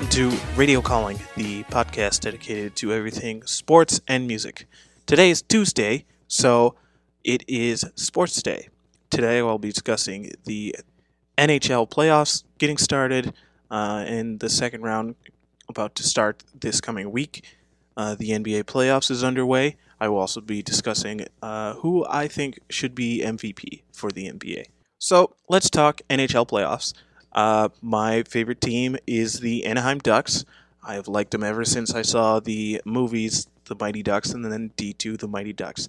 Welcome to Radio Calling, the podcast dedicated to everything sports and music. Today is Tuesday, so it is Sports Day. Today I'll be discussing the NHL playoffs getting started and the second round about to start this coming week. The NBA playoffs is underway. I will also be discussing who I think should be MVP for the NBA. So let's talk NHL playoffs. My favorite team is the Anaheim Ducks. I've liked them ever since I saw the movies, The Mighty Ducks, and then D2, The Mighty Ducks.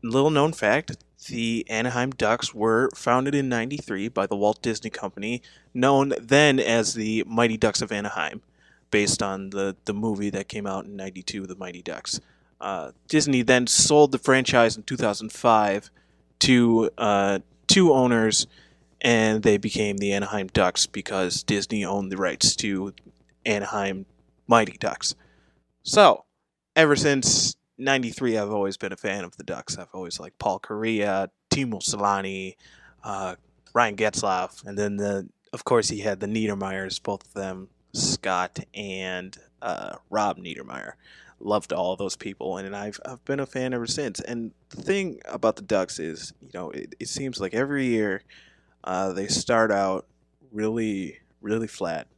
Little known fact, the Anaheim Ducks were founded in '93 by the Walt Disney Company, known then as the Mighty Ducks of Anaheim, based on the movie that came out in '92, The Mighty Ducks. Disney then sold the franchise in 2005 to two owners, and they became the Anaheim Ducks because Disney owned the rights to Anaheim Mighty Ducks. So, ever since '93, I've always been a fan of the Ducks. I've always liked Paul Kariya, Timo Solani, Ryan Getzlaf, and then of course he had the Niedermeyers, both of them, Scott and Rob Niedermeyer. Loved all those people, and I've been a fan ever since. And the thing about the Ducks is, it seems like every year they start out really, really flat,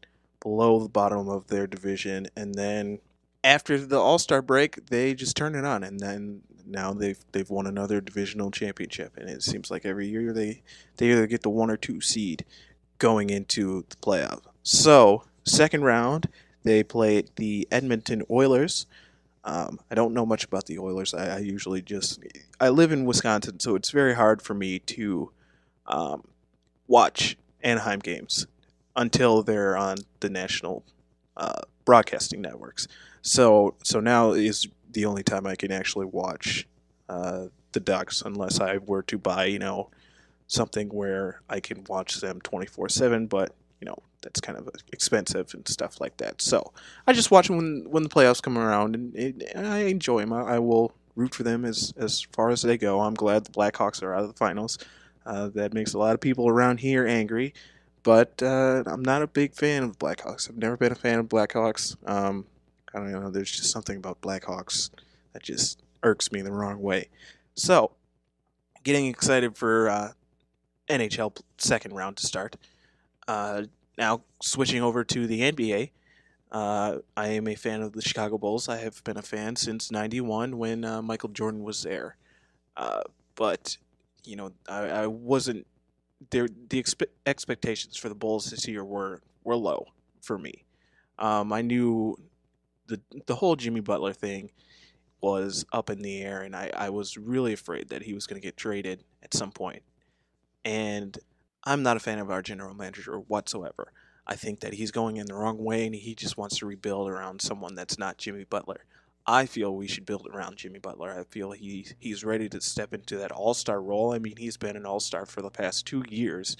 below the bottom of their division, and then after the All-Star break, they just turn it on, and then now they've won another divisional championship, and it seems like every year they either get the 1 or 2 seed going into the playoff. So, second round, they play the Edmonton Oilers. I don't know much about the Oilers. I usually I live in Wisconsin, so it's very hard for me to watch Anaheim games until they're on the national broadcasting networks. So now is the only time I can actually watch the Ducks, unless I were to buy, something where I can watch them 24/7, but that's kind of expensive and stuff like that. So I just watch them when the playoffs come around, and I enjoy them. I will root for them as far as they go. I'm glad the Blackhawks are out of the finals. That makes a lot of people around here angry, but I'm not a big fan of the Blackhawks. I've never been a fan of Blackhawks. I don't know. There's just something about Blackhawks that just irks me the wrong way. So, getting excited for NHL second round to start. Now, switching over to the NBA, I am a fan of the Chicago Bulls. I have been a fan since '91 when Michael Jordan was there. But, I wasn't there. The expectations for the Bulls this year were low for me. I knew the whole Jimmy Butler thing was up in the air, and I was really afraid that he was going to get traded at some point. And I'm not a fan of our general manager whatsoever. I think that he's going in the wrong way, and he just wants to rebuild around someone that's not Jimmy Butler. I feel we should build around Jimmy Butler. I feel he's ready to step into that all-star role. I mean, he's been an all-star for the past 2 years,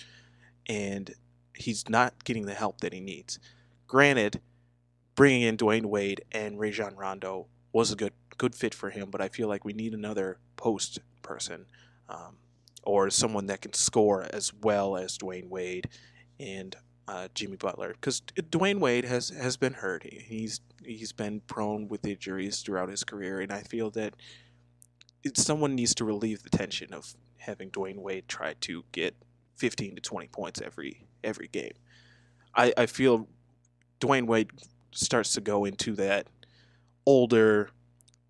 and he's not getting the help that he needs. Granted, bringing in Dwayne Wade and Rajon Rondo was a good fit for him, but I feel like we need another post person. Or someone that can score as well as Dwayne Wade and Jimmy Butler, because Dwayne Wade has been hurt. He's been prone with injuries throughout his career, and I feel that someone needs to relieve the tension of having Dwayne Wade try to get 15 to 20 points every game. I feel Dwayne Wade starts to go into that older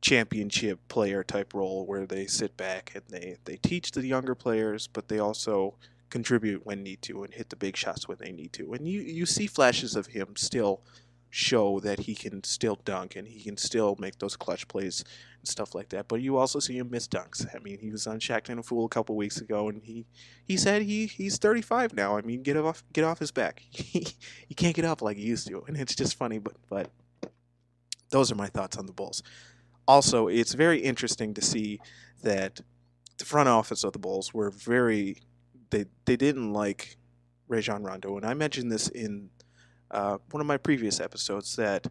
championship player type role where they sit back and they teach the younger players, but they also contribute when need to and hit the big shots when they need to. And you see flashes of him still show that he can still dunk and he can still make those clutch plays and stuff like that. But you also see him miss dunks. I mean, he was on Shaqtin' a Fool a couple weeks ago, and he said he's 35 now. I mean, get off his back. He can't get up like he used to, and it's just funny. But those are my thoughts on the Bulls. Also, it's very interesting to see that the front office of the Bulls were they didn't like Rajon Rondo, and I mentioned this in one of my previous episodes that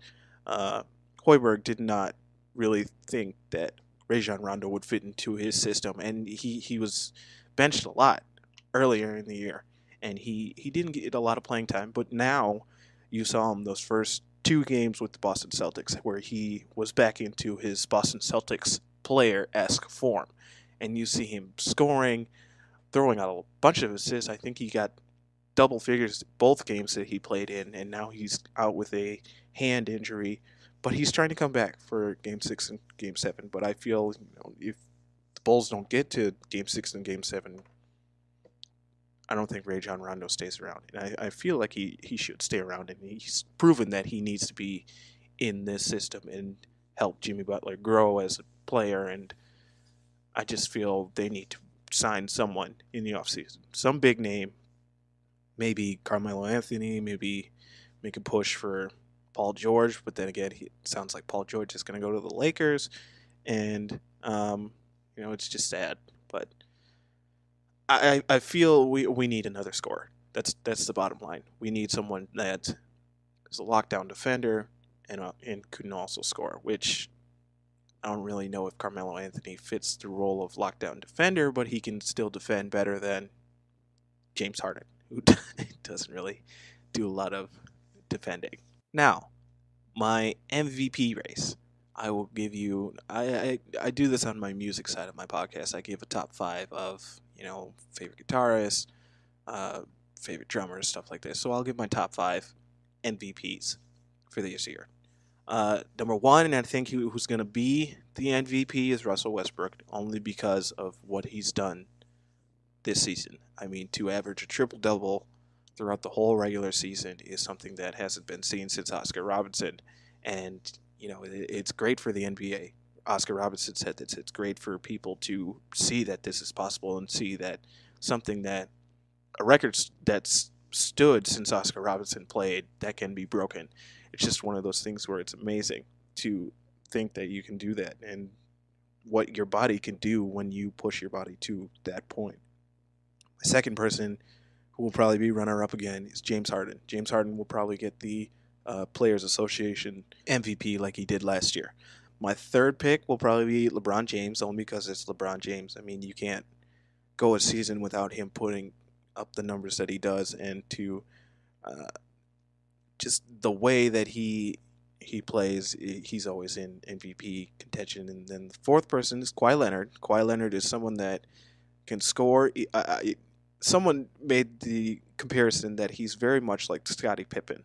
Hoiberg did not really think that Rajon Rondo would fit into his system, and he was benched a lot earlier in the year, and he didn't get a lot of playing time, but now You saw him those first two games with the Boston Celtics where he was back into his Boston Celtics player-esque form. And you see him scoring, throwing out a bunch of assists. I think he got double figures both games that he played in, and now he's out with a hand injury. But he's trying to come back for Game 6 and Game 7. But I feel if the Bulls don't get to Game 6 and Game 7, I don't think Rajon Rondo stays around. And I feel like he should stay around, and he's proven that he needs to be in this system and help Jimmy Butler grow as a player. And I just feel they need to sign someone in the offseason. Some big name, maybe Carmelo Anthony, maybe make a push for Paul George. But then again, it sounds like Paul George is going to go to the Lakers. And, it's just sad. But I feel we need another scorer. That's the bottom line. We need someone that is a lockdown defender and can also score, which I don't really know if Carmelo Anthony fits the role of lockdown defender, but he can still defend better than James Harden, who doesn't really do a lot of defending. Now, my MVP race. I will give you. I do this on my music side of my podcast. I give a top 5 of favorite guitarists, favorite drummers, stuff like this. So I'll give my top 5 MVPs for this year. Number 1, and I think who's going to be the MVP is Russell Westbrook, only because of what he's done this season. I mean, to average a triple-double throughout the whole regular season is something that hasn't been seen since Oscar Robertson. And, it's great for the NBA. Oscar Robertson said that it's great for people to see that this is possible and see that something that a record that's stood since Oscar Robertson played that can be broken. It's just one of those things where it's amazing to think that you can do that and what your body can do when you push your body to that point. The second person who will probably be runner-up again is James Harden. James Harden will probably get the Players Association MVP like he did last year. My third pick will probably be LeBron James, only because it's LeBron James. I mean, you can't go a season without him putting up the numbers that he does, and to just the way that he plays, he's always in MVP contention. And then the fourth person is Kawhi Leonard. Kawhi Leonard is someone that can score. Someone made the comparison that he's very much like Scottie Pippen.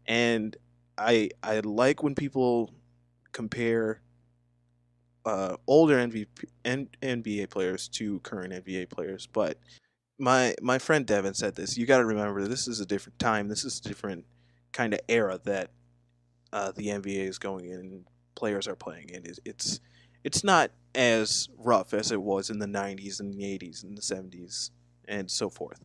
And I like when people compare older NBA players to current NBA players. But my friend Devin said this. You got to remember, this is a different time. This is a different kind of era that the NBA is going in and players are playing in. It's not as rough as it was in the 90s and the 80s and the 70s and so forth.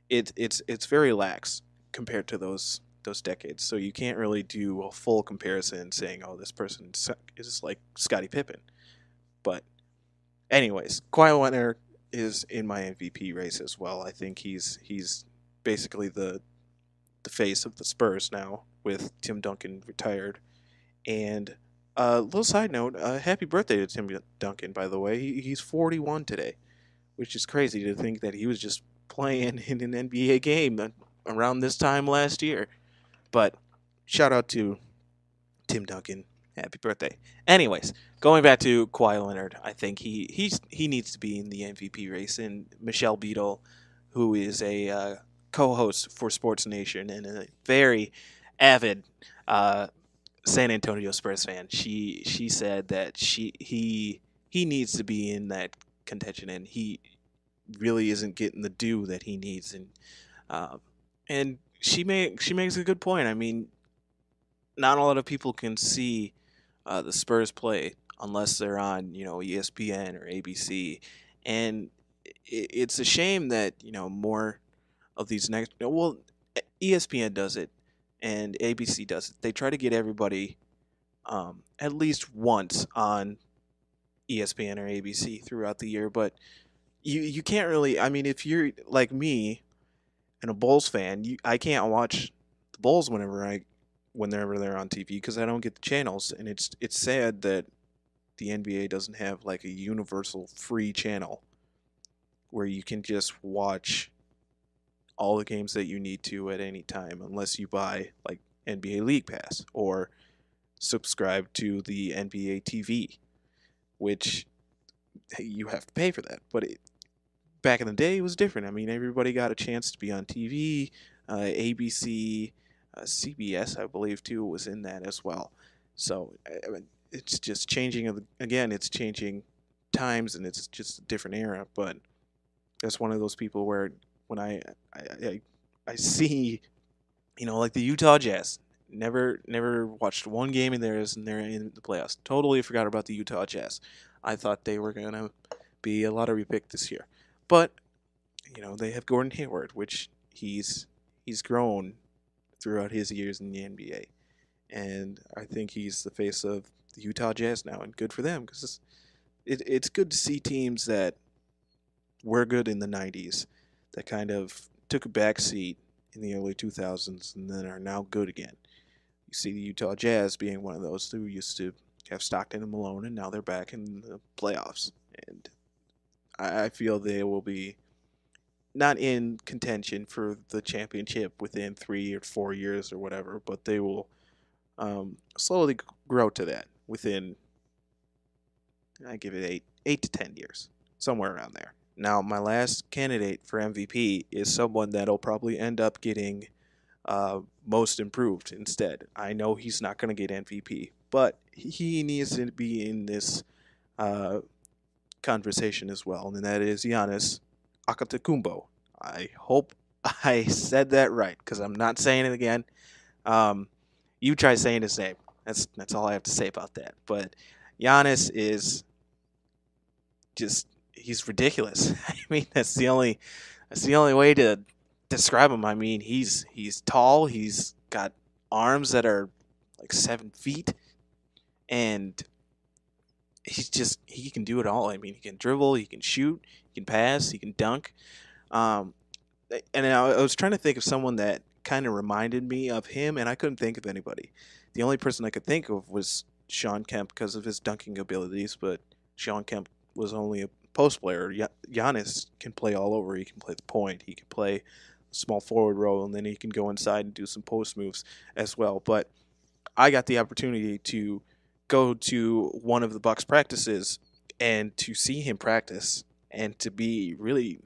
It's very lax compared to those decades. So you can't really do a full comparison saying, oh, this person is like Scottie Pippen. But anyways, Kawhi Leonard is in my MVP race as well. I think he's basically the face of the Spurs now with Tim Duncan retired. And a little side note, happy birthday to Tim Duncan, by the way. He's 41 today, which is crazy to think that he was just playing in an NBA game around this time last year. But shout out to Tim Duncan. Happy birthday. Anyways, going back to Kawhi Leonard, I think he needs to be in the MVP race. And Michelle Beadle, who is a co-host for Sports Nation and a very avid San Antonio Spurs fan, she said that he needs to be in that contention, and he really isn't getting the due that he needs. And she makes a good point. I mean, not a lot of people can see the Spurs play unless they're on ESPN or ABC, and it's a shame that more of these ESPN does it and ABC does it. They try to get everybody at least once on ESPN or ABC throughout the year, but you can't really. I mean, if you're like me and a Bulls fan, I can't watch the Bulls whenever they're on TV because I don't get the channels, and it's sad that the NBA doesn't have like a universal free channel where you can just watch all the games that you need to at any time, unless you buy like NBA League Pass or subscribe to the NBA TV, which you have to pay for that. But back in the day, it was different. I mean, everybody got a chance to be on TV. ABC, CBS, I believe, too, was in that as well. So I mean, it's just changing. Again, it's changing times, and it's just a different era. But that's one of those people where when I, I see, like the Utah Jazz. Never watched one game in theirs, and they're in the playoffs. Totally forgot about the Utah Jazz. I thought they were gonna be a lottery pick this year, but they have Gordon Hayward, which he's grown throughout his years in the NBA, and I think he's the face of the Utah Jazz now, and good for them because it's good to see teams that were good in the '90s that kind of took a back seat in the early 2000s and then are now good again. You see the Utah Jazz being one of those who used to have Stockton and Malone, and now they're back in the playoffs. And I feel they will be not in contention for the championship within 3 or 4 years or whatever, but they will slowly grow to that within, I give it 8 to 10 years, somewhere around there. Now, my last candidate for MVP is someone that'll probably end up getting most improved instead. I know he's not going to get MVP, but he needs to be in this uh, conversation as well, and that is Giannis Antetokounmpo. I hope I said that right because I'm not saying it again. You try saying his name. That's all I have to say about that. But Giannis is just he's ridiculous. I mean, that's the only way to describe him. I mean, he's tall. He's got arms that are like 7 feet, and he can do it all. I mean, he can dribble, he can shoot, he can pass, he can dunk. Um, and I was trying to think of someone that kind of reminded me of him, and I couldn't think of anybody. The only person I could think of was Sean Kemp because of his dunking abilities, but Sean Kemp was only a post player. Giannis can play all over. He can play the point. He can play small forward role, and then he can go inside and do some post moves as well. But I got the opportunity to go to one of the Bucks practices and to see him practice and to be really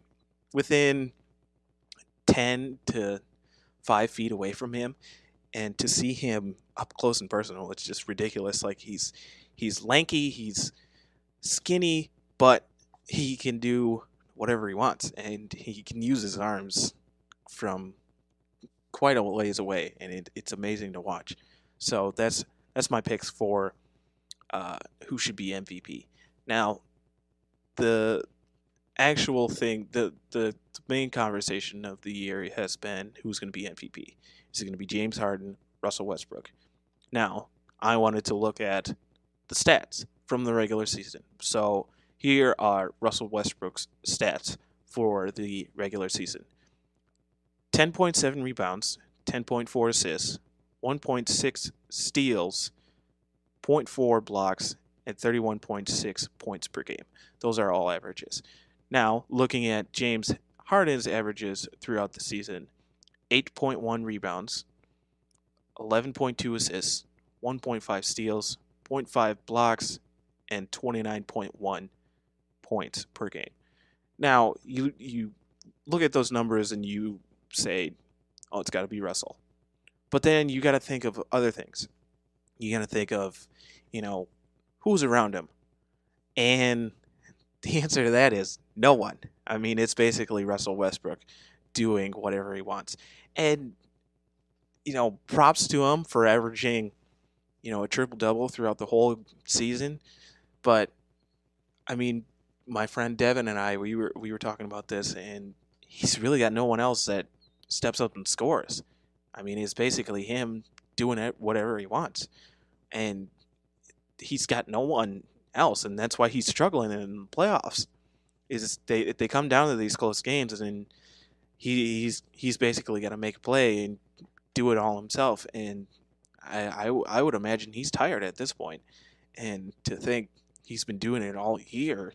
within 10 to 5 feet away from him and to see him up close and personal. It's just ridiculous. Like he's lanky, he's skinny, but he can do whatever he wants, and he can use his arms from quite a ways away, and it's amazing to watch. So that's my picks for who should be MVP. Now, the actual thing, the main conversation of the year has been who's going to be MVP. Is it going to be James Harden, Russell Westbrook? Now, I wanted to look at the stats from the regular season. So here are Russell Westbrook's stats for the regular season. 10.7 rebounds, 10.4 assists, 1.6 steals, zero point 0.4 blocks, and 31.6 points per game. Those are all averages. Now, looking at James Harden's averages throughout the season, 8.1 rebounds, 11.2 assists, 1.5 steals, 0.5 blocks, and 29.1 points per game. Now, you look at those numbers and you say, oh, it's got to be Russell. But then you got to think of other things. You got to think of, who's around him. And the answer to that is no one. I mean, it's basically Russell Westbrook doing whatever he wants. And, props to him for averaging, a triple-double throughout the whole season. But, I mean, my friend Devin and I, we were talking about this, and he's really got no one else that steps up and scores. I mean, it's basically him doing it whatever he wants. And he's got no one else, and that's why he's struggling in the playoffs. Is they come down to these close games, and then he's basically got to make a play and do it all himself. And I would imagine he's tired at this point. And to think he's been doing it all year,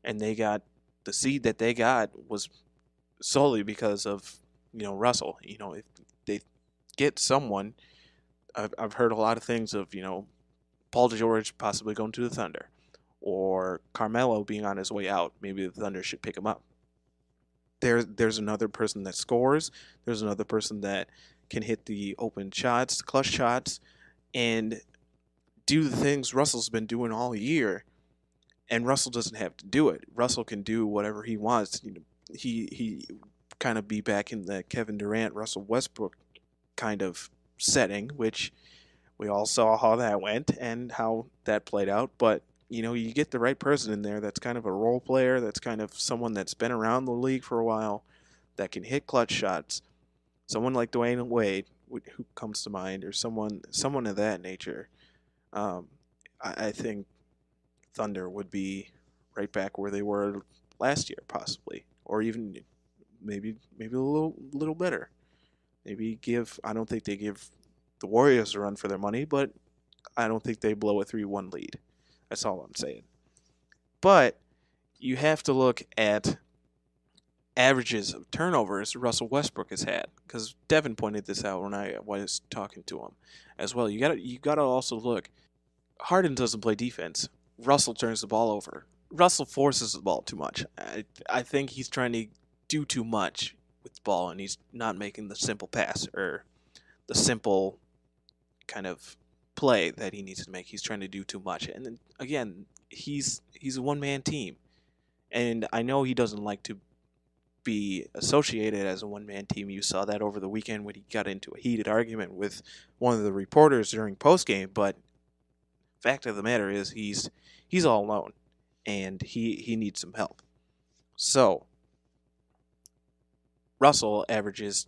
and they got the seed that they got was solely because of Russell. If they get someone I've heard a lot of things of, Paul George possibly going to the Thunder, or Carmelo being on his way out. Maybe the Thunder should pick him up. There's another person that scores. There's another person that can hit the open shots, the clutch shots, and do the things Russell's been doing all year. And Russell doesn't have to do it. Russell can do whatever he wants. He kind of be back in the Kevin Durant, Russell Westbrook kind of setting, which we all saw how that went and how that played out. But you get the right person in there that's kind of a role player, that's kind of someone that's been around the league for a while, that can hit clutch shots. Someone like Dwayne Wade, who comes to mind, or someone of that nature. Um, I think Thunder would be right back where they were last year, possibly, or even maybe a little better. Maybe I don't think they give the Warriors a run for their money, but I don't think they blow a 3-1 lead. That's all I'm saying. But you have to look at averages of turnovers Russell Westbrook has had, because Devin pointed this out when I was talking to him as well. You gotta also look. Harden doesn't play defense. Russell turns the ball over. Russell forces the ball too much. I think he's trying to do too much with the ball, and he's not making the simple pass or the simple kind of play that he needs to make. He's trying to do too much. And then, again, he's a one-man team. And I know he doesn't like to be associated as a one-man team. You saw that over the weekend when he got into a heated argument with one of the reporters during postgame, but fact of the matter is he's all alone, and he needs some help. So Russell averages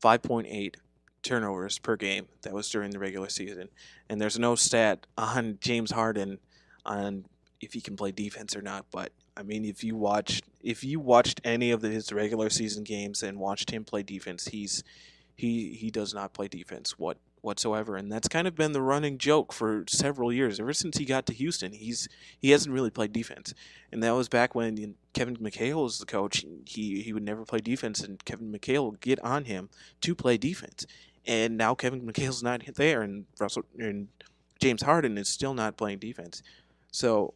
5.8 turnovers per game. That was during the regular season, and there's no stat on James Harden on if he can play defense or not. But I mean, if you watched any of his regular season games and watched him play defense, he does not play defense whatsoever, and that's kind of been the running joke for several years. Ever since he got to Houston, he hasn't really played defense, and that was back when Kevin McHale was the coach. He would never play defense, and Kevin McHale would get on him to play defense. And now Kevin McHale's not there, and James Harden is still not playing defense. So,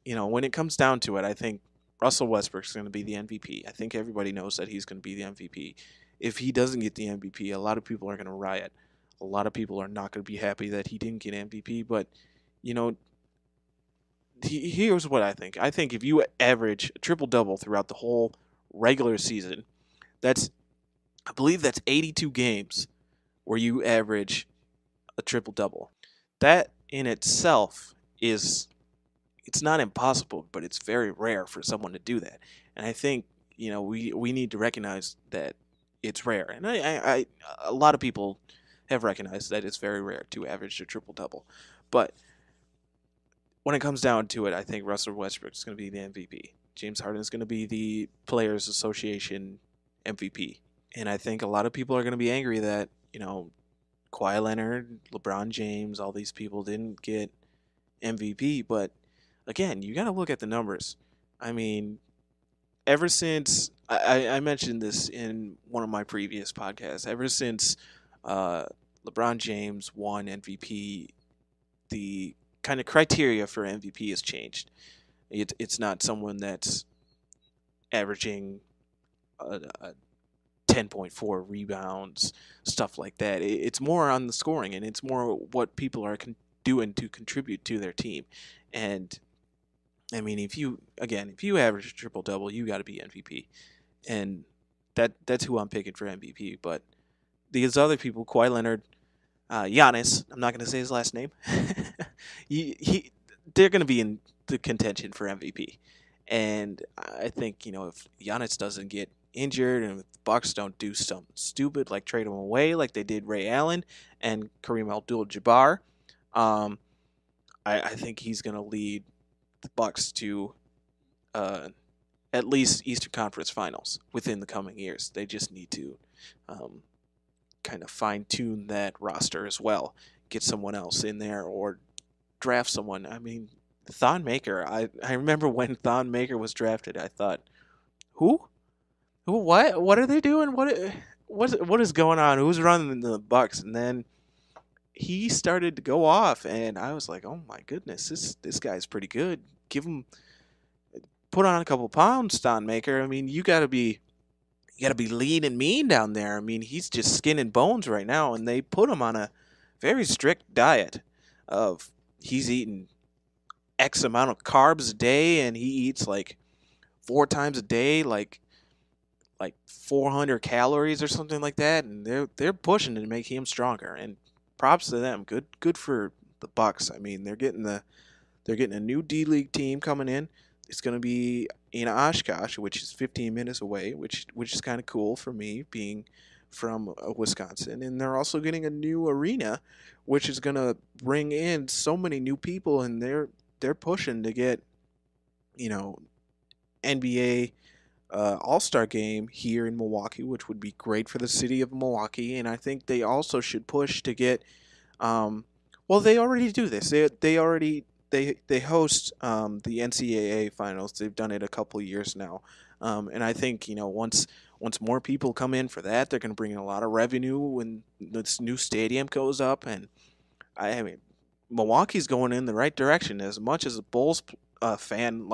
when it comes down to it, I think Russell Westbrook's going to be the MVP. I think everybody knows that he's going to be the MVP. If he doesn't get the MVP, a lot of people are going to riot. A lot of people are not going to be happy that he didn't get MVP. But, here's what I think. I think if you average a triple-double throughout the whole regular season, I believe that's 82 games where you average a triple-double. That in itself it's not impossible, but it's very rare for someone to do that. And I think, we need to recognize that it's rare. And I a lot of people have recognized that it's very rare to average a triple-double. But when it comes down to it, I think Russell Westbrook is going to be the MVP. James Harden is going to be the Players Association MVP. And I think a lot of people are going to be angry that, Kawhi Leonard, LeBron James, all these people didn't get MVP. But again, you got to look at the numbers. I mean, ever since I mentioned this in one of my previous podcasts, ever since LeBron James won MVP, the kind of criteria for MVP has changed. It's not someone that's averaging a 10.4 rebounds, stuff like that. It's more on the scoring, and it's more what people are doing to contribute to their team. And I mean, if you average a triple-double, you got to be MVP. And that's who I'm picking for MVP. But these other people, Kawhi Leonard, Giannis, I'm not going to say his last name. They're going to be in the contention for MVP. And I think, if Giannis doesn't get injured and if the Bucks don't do something stupid like trade him away like they did Ray Allen and Kareem Abdul-Jabbar, I think he's going to lead the Bucks to at least Eastern Conference Finals within the coming years. They just need to kind of fine-tune that roster as well, get someone else in there or draft someone. I mean, Thon Maker, I remember when Thon Maker was drafted, I thought, who? What are they doing? What is going on? Who's running the Bucks? And then he started to go off, and I was like, oh my goodness, this guy's pretty good. Put on a couple pounds, Don Maker. I mean, you gotta be lean and mean down there. I mean, he's just skin and bones right now, and they put him on a very strict diet of he's eating X amount of carbs a day, and he eats like 4 times a day, like 400 calories or something like that, and they're pushing to make him stronger. And props to them. Good for the Bucks. I mean, they're getting a new D League team coming in. It's going to be in Oshkosh, which is 15 minutes away, which is kind of cool for me being from Wisconsin. And they're also getting a new arena, which is going to bring in so many new people, and they're pushing to get, you know, NBA All-Star game here in Milwaukee, which would be great for the city of Milwaukee. And I think they also should push to get well, they already do this. They host the NCAA finals. They've done it a couple years now, and I think once more people come in for that, they're going to bring in a lot of revenue when this new stadium goes up. And I mean, Milwaukee's going in the right direction. As much as a Bulls fan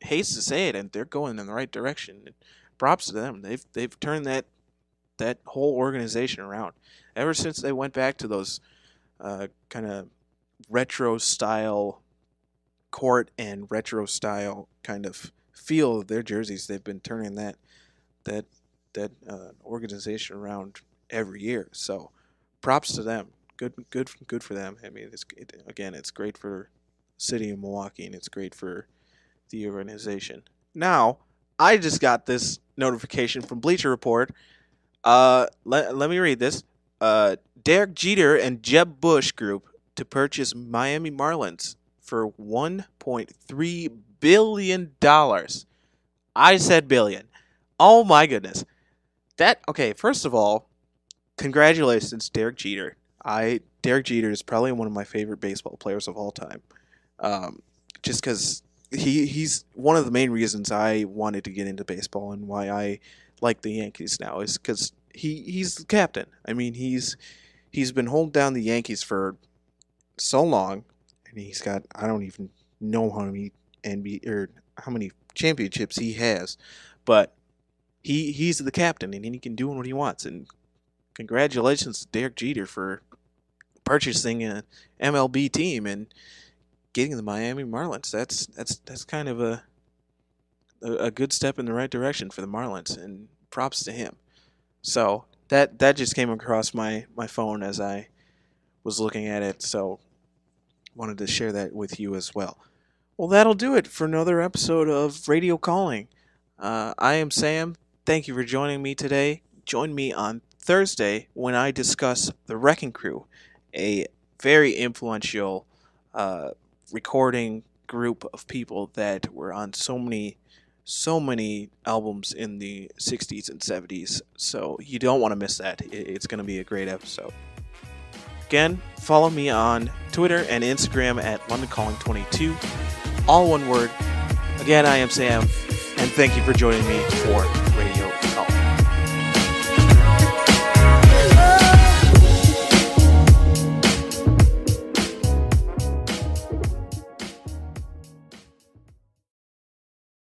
hates to say it, and they're going in the right direction. And props to them. They've turned that whole organization around. Ever since they went back to those kind of retro style court and retro style kind of feel of their jerseys, they've been turning that organization around every year. So props to them. Good for them. I mean, it's great for the city of Milwaukee, and it's great for the organization. Now, I just got this notification from Bleacher Report. Let me read this. Derek Jeter and Jeb Bush Group to purchase Miami Marlins for $1.3 billion. I said billion. Oh my goodness. Okay, first of all, congratulations, Derek Jeter. Derek Jeter is probably one of my favorite baseball players of all time. Just because he's one of the main reasons I wanted to get into baseball and why I like the Yankees now is because he's the captain. I mean, he's been holding down the Yankees for so long, and he's got, I don't even know how many NBA or how many championships he has, but he's the captain, and he can do what he wants. And congratulations to Derek Jeter for purchasing an MLB team and getting the Miami Marlins. That's kind of a good step in the right direction for the Marlins, and props to him. So that just came across my phone as I was looking at it, so wanted to share that with you as well. Well, that'll do it for another episode of Radio Calling. I am Sam. Thank you for joining me today. Join me on Thursday when I discuss The Wrecking Crew, a very influential recording group of people that were on so many albums in the 60s and 70s. So you don't want to miss that. It's going to be a great episode. Again, follow me on Twitter and Instagram at LondonCalling22. All one word. Again, I am Sam, and thank you for joining me for